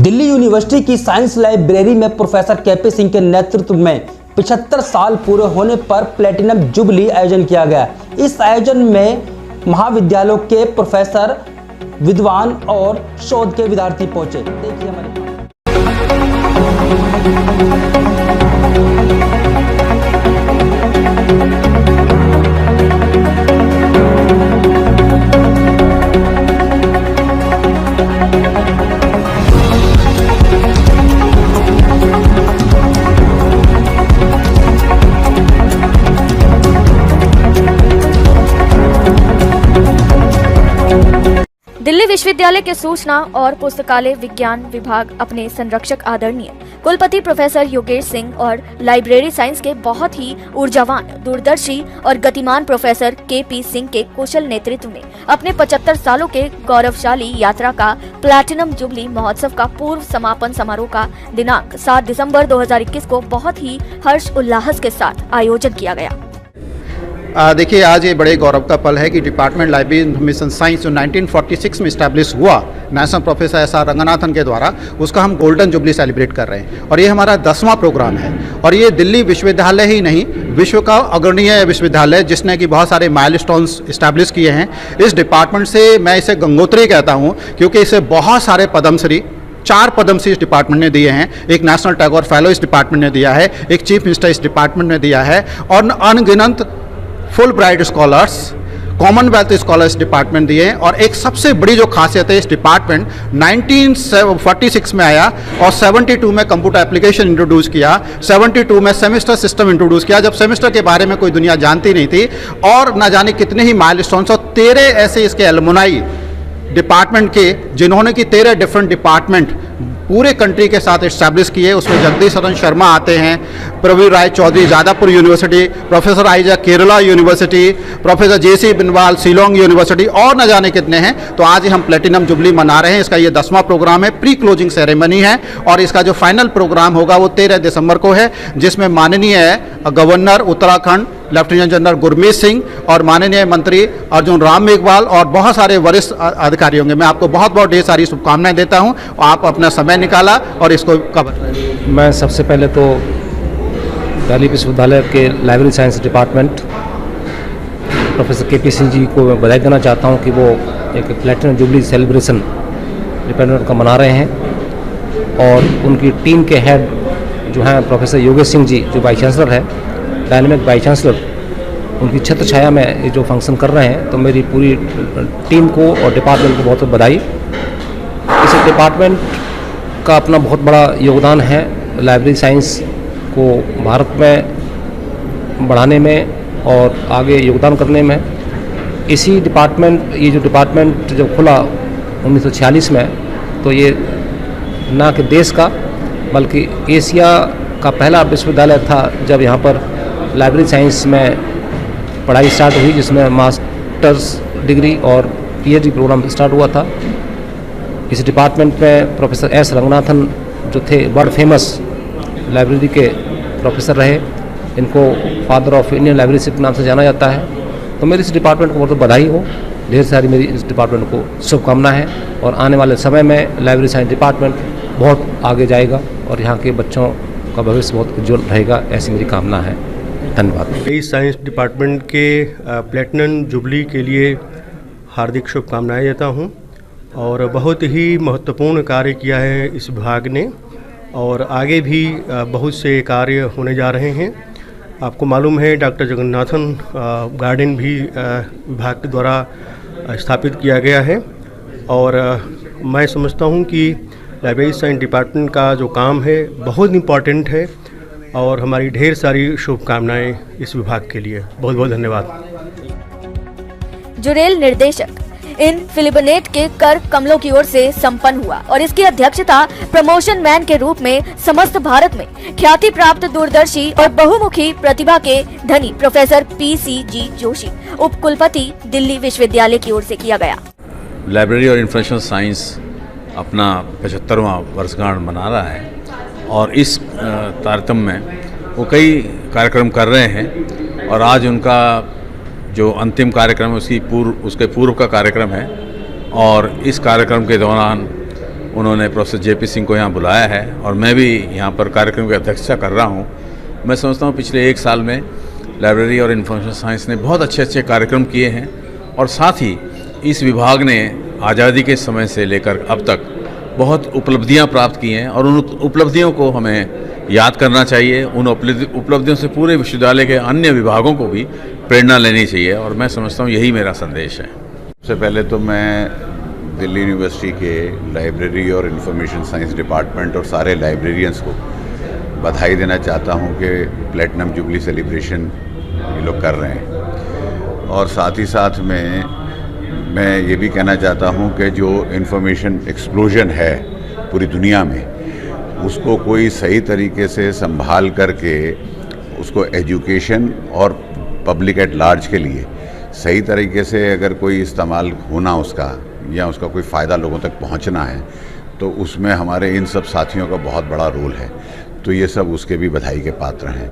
Delhi university की science library में professor K P Singh के नेतृत्व में 75 साल पूरे होने पर प्लेटिनम जुबली आयोजन किया गया। इस आयोजन में महाविद्यालयों के प्रोफेसर, विद्वान और शोध के विद्यार्थी पहुंचे। देखिए हमारे दिल्ली विश्वविद्यालय के सूचना और पुस्तकालय विज्ञान विभाग अपने संरक्षक आदरणीय कुलपति प्रोफेसर योगेश सिंह और लाइब्रेरी साइंस के बहुत ही ऊर्जावान, दूरदर्शी और गतिमान प्रोफेसर केपी सिंह के कुशल नेतृत्व में अपने 75 सालों के गौरवशाली यात्रा का प्लैटिनम जुबली महोत्सव का पूर्व समापन समारोह का दिनांक 7 दिसंबर 2021 को बहुत ही हर्ष उल्लास के साथ आयोजन किया गया। देखिए, आज ये बड़े गौरव का पल है कि डिपार्टमेंट लाइब्रेरी इन्फॉर्मेशन साइंस जो 1946 में इस्टेब्लिश हुआ नेशनल प्रोफेसर एस.आर. रंगनाथन के द्वारा, उसका हम गोल्डन जुबली सेलिब्रेट कर रहे हैं और ये हमारा 10वां प्रोग्राम है। और ये दिल्ली विश्वविद्यालय ही नहीं, विश्व का अग्रणीय विश्वविद्यालय जिसने कि बहुत सारे माइलस्टोन्स इस्टेब्लिश किए हैं। इस डिपार्टमेंट से मैं इसे गंगोत्री कहता हूँ क्योंकि इसे बहुत सारे पद्मश्री, 4 पद्मश्री इस डिपार्टमेंट ने दिए हैं। एक नेशनल टैगोर फेलो इस डिपार्टमेंट ने दिया है, एक चीफ मिनिस्टर इस डिपार्टमेंट ने दिया है और अनगिनत full bright scholars, Commonwealth scholars department दिए हैं। और एक सबसे बड़ी जो खासियत है, इस डिपार्टमेंट 1946 में आया और 72 में कंप्यूटर एप्लीकेशन इंट्रोड्यूस किया, 72 में सेमेस्टर सिस्टम इंट्रोड्यूस किया, जब सेमेस्टर के बारे में कोई दुनिया जानती नहीं थी। और न जाने कितने ही माइलस्टोन्स और 13 ऐसे इसके एलुमनाई डिपार्टमेंट के जिन्होंने कि 13 डिफरेंट डिपार्टमेंट पूरे कंट्री के साथ इस्टेब्लिश किए। उसमें जगदीश शरण शर्मा आते हैं, प्रवीर राय चौधरी जादवपुर यूनिवर्सिटी, प्रोफेसर आइजा Kerala university, professor J C. Binwal Shillong university और न जाने कितने हैं। तो आज हम प्लेटिनम जुबली मना रहे हैं। इसका ये 10वां प्रोग्राम है, प्री क्लोजिंग सेरेमनी है और इसका जो फाइनल प्रोग्राम होगा वो 13 दिसंबर को है, जिसमें माननीय governor Uttarakhand lieutenant general Gurmeet Singh और माननीय मंत्री अर्जुन राम मेघवाल और बहुत सारे वरिष्ठ अधिकारी होंगे। मैं आपको बहुत बहुत ढेर सारी शुभकामनाएं देता हूं। आप अपना समय निकाला और इसको कवर। मैं सबसे पहले तो दिल्ली विश्वविद्यालय के library science department professor K P Singh ji को बधाई देना चाहता हूं कि वो एक प्लैटिनम जुबली सेलिब्रेशन डिपार्टमेंट का मना रहे हैं। और उनकी टीम के हेड जो हैं प्रोफेसर योगेश सिंह जी, जो वाइस चांसलर है, डायनेमिक वाइस चांसलर, उनकी छत्र छाया में ये जो फंक्शन कर रहे हैं, तो मेरी पूरी टीम को और डिपार्टमेंट को बहुत बहुत बधाई। इस डिपार्टमेंट का अपना बहुत बड़ा योगदान है लाइब्रेरी साइंस को भारत में बढ़ाने में और आगे योगदान करने में। इसी डिपार्टमेंट, ये जो डिपार्टमेंट जब खुला 1946 में, तो ये ना कि देश का बल्कि एशिया का पहला विश्वविद्यालय था जब यहाँ पर लाइब्रेरी साइंस में पढ़ाई स्टार्ट हुई, जिसमें मास्टर्स डिग्री और पीएचडी प्रोग्राम स्टार्ट हुआ था। इस डिपार्टमेंट में प्रोफेसर एस. रंगनाथन जो थे, वर्ल्ड फेमस लाइब्रेरी के प्रोफेसर रहे, इनको फादर ऑफ इंडियन लाइब्रेरीशिप के नाम से जाना जाता है। तो मेरी इस डिपार्टमेंट को बहुत बधाई हो, ढेर सारी मेरी इस डिपार्टमेंट को शुभकामना है और आने वाले समय में लाइब्रेरी साइंस डिपार्टमेंट बहुत आगे जाएगा और यहाँ के बच्चों का भविष्य बहुत उज्ज्वल रहेगा, ऐसी मेरी कामना है। धन्यवाद। इस साइंस डिपार्टमेंट के प्लेटिनम जुबली के लिए हार्दिक शुभकामनाएं देता हूं और बहुत ही महत्वपूर्ण कार्य किया है इस विभाग ने और आगे भी बहुत से कार्य होने जा रहे हैं। आपको मालूम है डॉक्टर जगन्नाथन गार्डन भी विभाग के द्वारा स्थापित किया गया है और मैं समझता हूं कि लाइब्रेरी साइंस डिपार्टमेंट का जो काम है बहुत इम्पॉर्टेंट है और हमारी ढेर सारी शुभकामनाएं इस विभाग के लिए। बहुत बहुत धन्यवाद। जुरेल निर्देशक इन फिलिपनेट के कर कमलों की ओर से संपन्न हुआ और इसकी अध्यक्षता प्रमोशन मैन के रूप में समस्त भारत में ख्याति प्राप्त दूरदर्शी और बहुमुखी प्रतिभा के धनी प्रोफेसर P.C.G. जोशी, उप कुलपति दिल्ली विश्वविद्यालय की ओर से किया गया। लाइब्रेरी और इंफॉर्मेशन साइंस अपना 75वां वर्षगांठ मना रहा है और इस तारतम्य में वो कई कार्यक्रम कर रहे हैं और आज उनका जो अंतिम कार्यक्रम है उसके पूर्व का कार्यक्रम है और इस कार्यक्रम के दौरान उन्होंने प्रोफेसर JP सिंह को यहाँ बुलाया है और मैं भी यहाँ पर कार्यक्रम की अध्यक्षता कर रहा हूँ। मैं समझता हूँ पिछले 1 साल में लाइब्रेरी और इन्फॉर्मेशन साइंस ने बहुत अच्छे कार्यक्रम किए हैं और साथ ही इस विभाग ने आज़ादी के समय से लेकर अब तक बहुत उपलब्धियां प्राप्त की हैं और उन उपलब्धियों को हमें याद करना चाहिए। उन उपलब्धियों से पूरे विश्वविद्यालय के अन्य विभागों को भी प्रेरणा लेनी चाहिए और मैं समझता हूँ यही मेरा संदेश है। सबसे पहले तो मैं दिल्ली यूनिवर्सिटी के लाइब्रेरी और इन्फॉर्मेशन साइंस डिपार्टमेंट और सारे लाइब्रेरियंस को बधाई देना चाहता हूँ कि प्लेटिनम जुबली सेलिब्रेशन ये लोग कर रहे हैं। और साथ ही साथ में मैं ये भी कहना चाहता हूँ कि जो इन्फॉर्मेशन एक्सप्लोजन है पूरी दुनिया में, उसको कोई सही तरीके से संभाल करके उसको एजुकेशन और पब्लिक एट लार्ज के लिए सही तरीके से अगर कोई इस्तेमाल होना उसका या उसका कोई फ़ायदा लोगों तक पहुँचना है तो उसमें हमारे इन सब साथियों का बहुत बड़ा रोल है। तो ये सब उसके भी बधाई के पात्र हैं।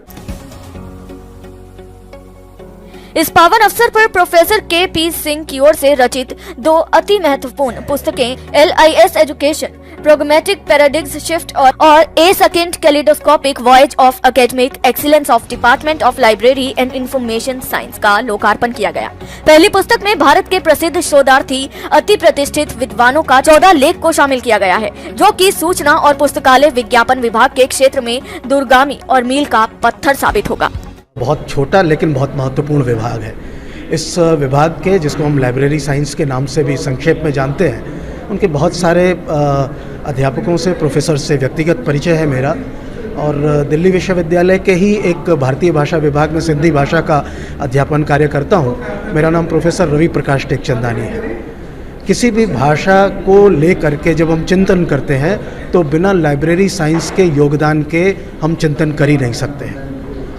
इस पावन अवसर पर प्रोफेसर KP सिंह की ओर से रचित 2 अति महत्वपूर्ण पुस्तकें LIS education pragmatic paradigms shift और a second kaleidoscopic voyage of academic excellence of department of library and information science का लोकार्पण किया गया। पहली पुस्तक में भारत के प्रसिद्ध शोधार्थी अति प्रतिष्ठित विद्वानों का 14 लेख को शामिल किया गया है, जो कि सूचना और पुस्तकालय विज्ञापन विभाग के क्षेत्र में दूरगामी और मील का पत्थर साबित होगा। बहुत छोटा लेकिन बहुत महत्वपूर्ण विभाग है। इस विभाग के, जिसको हम लाइब्रेरी साइंस के नाम से भी संक्षेप में जानते हैं, उनके बहुत सारे अध्यापकों से, प्रोफेसर से व्यक्तिगत परिचय है मेरा। और दिल्ली विश्वविद्यालय के ही एक भारतीय भाषा विभाग में सिंधी भाषा का अध्यापन कार्य करता हूँ। मेरा नाम प्रोफेसर रवि प्रकाश टेकचंदानी है। किसी भी भाषा को ले करके जब हम चिंतन करते हैं तो बिना लाइब्रेरी साइंस के योगदान के हम चिंतन कर ही नहीं सकते हैं।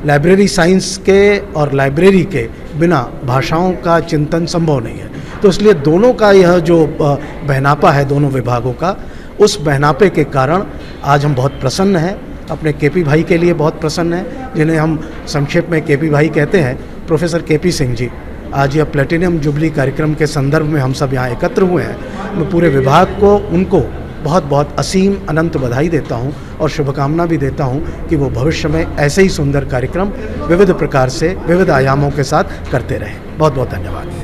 लाइब्रेरी साइंस के और लाइब्रेरी के बिना भाषाओं का चिंतन संभव नहीं है। तो इसलिए दोनों का यह जो बहनापा है दोनों विभागों का, उस बहनापे के कारण आज हम बहुत प्रसन्न हैं। अपने KP भाई के लिए बहुत प्रसन्न हैं, जिन्हें हम संक्षेप में KP भाई कहते हैं। प्रोफेसर KP सिंह जी आज यह प्लेटिनम जुबली कार्यक्रम के संदर्भ में हम सब यहाँ एकत्र हुए हैं। मैं पूरे विभाग को, उनको बहुत बहुत असीम अनंत बधाई देता हूँ और शुभकामना भी देता हूँ कि वो भविष्य में ऐसे ही सुंदर कार्यक्रम विविध प्रकार से, विविध आयामों के साथ करते रहें। बहुत बहुत धन्यवाद।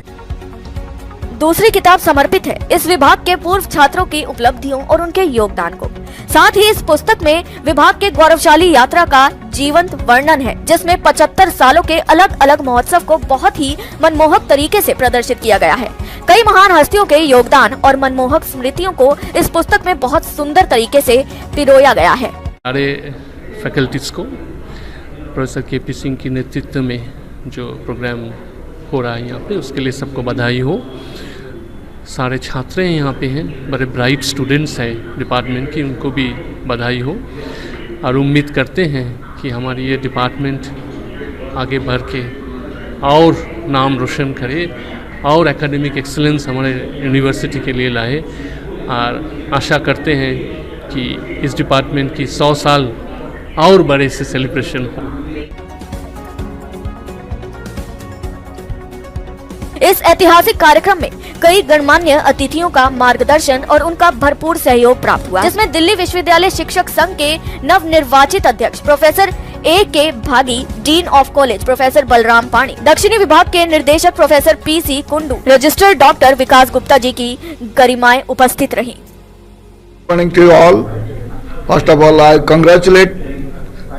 दूसरी किताब समर्पित है इस विभाग के पूर्व छात्रों की उपलब्धियों और उनके योगदान को। साथ ही इस पुस्तक में विभाग के गौरवशाली यात्रा का जीवंत वर्णन है, जिसमें 75 सालों के अलग अलग महोत्सव को बहुत ही मनमोहक तरीके से प्रदर्शित किया गया है। कई महान हस्तियों के योगदान और मनमोहक स्मृतियों को इस पुस्तक में बहुत सुंदर तरीके से पिरोया गया है। सारे फैकल्टीज को प्रोफेसर KP सिंह के नेतृत्व में जो प्रोग्राम हो रहा है यहाँ पे, उसके लिए सबको बधाई हो। सारे छात्र यहाँ पे हैं, बड़े ब्राइट स्टूडेंट्स हैं डिपार्टमेंट की, उनको भी बधाई हो। और उम्मीद करते हैं कि हमारी ये डिपार्टमेंट आगे बढ़ के और नाम रोशन करे और एकेडमिक एक्सीलेंस हमारे यूनिवर्सिटी के लिए लाए। और आशा करते हैं कि इस डिपार्टमेंट की 100 साल और बड़े से सेलिब्रेशन हो। इस ऐतिहासिक कार्यक्रम में कई गणमान्य अतिथियों का मार्गदर्शन और उनका भरपूर सहयोग प्राप्त हुआ, जिसमें दिल्ली विश्वविद्यालय शिक्षक संघ के नवनिर्वाचित अध्यक्ष professor A.K. Bhagi, dean of college professor Balram Pani, दक्षिणी विभाग के निर्देशक professor P.C. Kundu, registered doctor Vikas Gupta ji की गरिमाएं उपस्थित रहीं। Morning to you all. First of all, I congratulate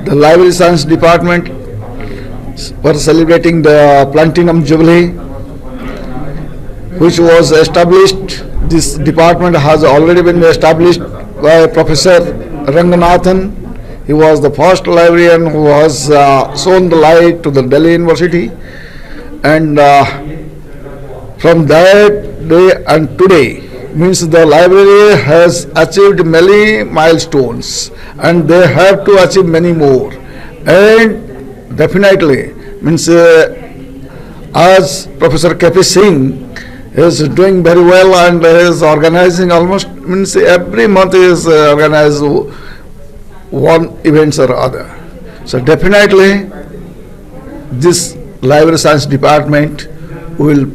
the Library Science Department for celebrating the Platinum Jubilee, which was established. This department has already been established by Professor Ranganathan. He was the first librarian who has shown the light to the Delhi University, and from that day and today, means the library has achieved many milestones and they have to achieve many more. And definitely means as Professor KP Singh is doing very well and is organizing almost, means every month is organized one events or other. So definitely this library science department will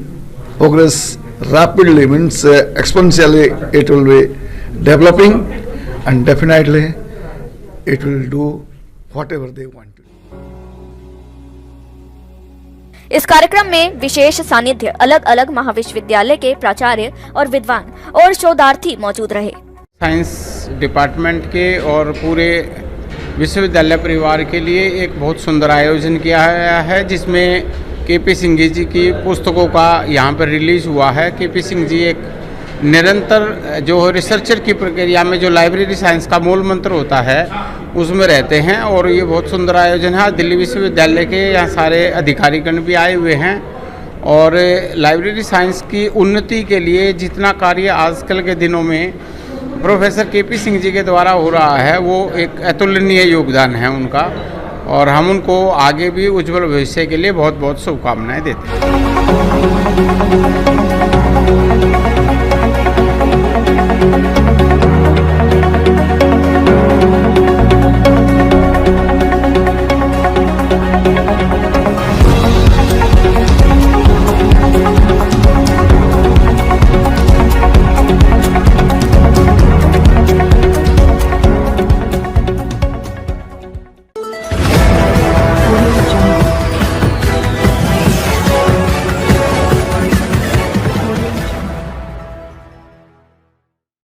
progress rapidly, means exponentially it will be developing, and definitely it will do whatever they want to do. इस कार्यक्रम में विशेष सानिध्य अलग अलग महाविश्वविद्यालय के प्राचार्य और विद्वान और शोधार्थी मौजूद रहे। साइंस डिपार्टमेंट के और पूरे विश्वविद्यालय परिवार के लिए एक बहुत सुंदर आयोजन किया गया है, जिसमें केपी सिंह जी की पुस्तकों का यहाँ पर रिलीज हुआ है। केपी सिंह जी एक निरंतर जो रिसर्चर की प्रक्रिया में जो लाइब्रेरी साइंस का मूल मंत्र होता है उसमें रहते हैं, और ये बहुत सुंदर आयोजन है। दिल्ली विश्वविद्यालय के यहाँ सारे अधिकारीगण भी आए हुए हैं, और लाइब्रेरी साइंस की उन्नति के लिए जितना कार्य आजकल के दिनों में प्रोफेसर केपी सिंह जी के द्वारा हो रहा है वो एक अतुलनीय योगदान है उनका, और हम उनको आगे भी उज्जवल भविष्य के लिए बहुत बहुत शुभकामनाएं देते हैं।